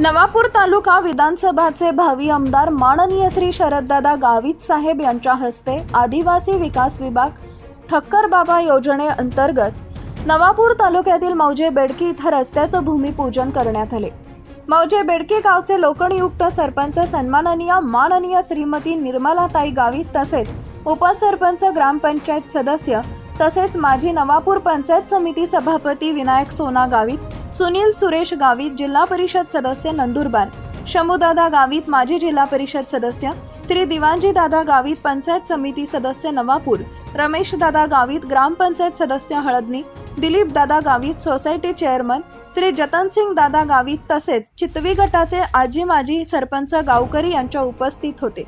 नवापूर तालुका विधानसभाचे भावी आमदार माननीय श्री शरददादा गावित साहेब यांच्या हस्ते आदिवासी विकास विभाग ठक्कर बाबा योजनेअंतर्गत नवापूर तालुक्यातील मौजे बेडकी इथं रस्त्याचं भूमिपूजन करण्यात आले। मौजे बेडकी गावचे लोकनियुक्त सरपंच सन्माननीय माननीय श्रीमती निर्मलाताई गावित तसेच उपसरपंच ग्रामपंचायत सदस्य तसेच माजी नवापूर पंचायत समिती सभापती विनायक सोना गावित, सुनील सुरेश गावित, जिल्हा परिषद सदस्य नंदुरबार, शमुदादा गावित, माजी जिल्हा परिषद सदस्य, श्री दिवाणजी दादा गावित, पंचायत समिती सदस्य नवापूर, रमेश दादा गावित, ग्रामपंचायत सदस्य हळदनी, दिलीप दादा गावित, सोसायटी चेअरमन श्री जतनसिंग दादा गावित तसेच चितवी गटाचे आजी माजी सरपंच गावकरी यांच्या उपस्थित होते।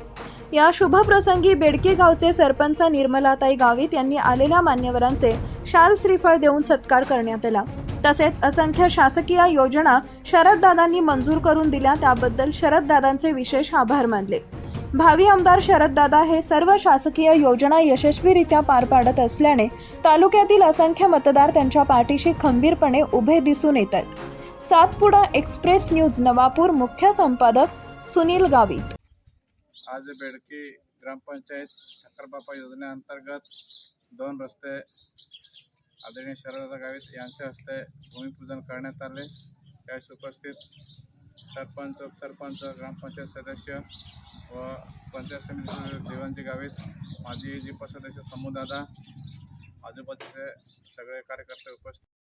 या शुभ प्रसंगी बेडकी गावचे सरपंच निर्मलाताई गावित यांनी आलेल्या मान्यवरांचे शाल श्रीफळ देऊन सत्कार करण्यात आला। तसेच असंख्य शासकीय योजना शरददादांनी मंजूर करून दिल्या, त्याबद्दल शरददादांचे विशेष आभार मानले। भावी आमदार शरददादा हे सर्व शासकीय योजना यशस्वीरित्या पार पाडत असल्याने तालुक्यातील असंख्य मतदार त्यांच्या पाठीशी खंबीरपणे उभे दिसून येतात। सातपुडा एक्सप्रेस न्यूज नवापूर, मुख्य संपादक सुनील गावित। आज बेडकी ग्रामपंचायत ठक्करबापा योजनेअंतर्गत 2 रस्ते आदरणीय शरददादा गावित यांच्या हस्ते भूमिपूजन करण्यात आले। त्यास उपस्थित सरपंच, उपसरपंच, ग्रामपंचायत सदस्य व पंचायत समिती दिवाणजी गावित, माजी जिल्हा सदस्य समुदादा, आजूबाजूचे सगळे कार्यकर्ते उपस्थित।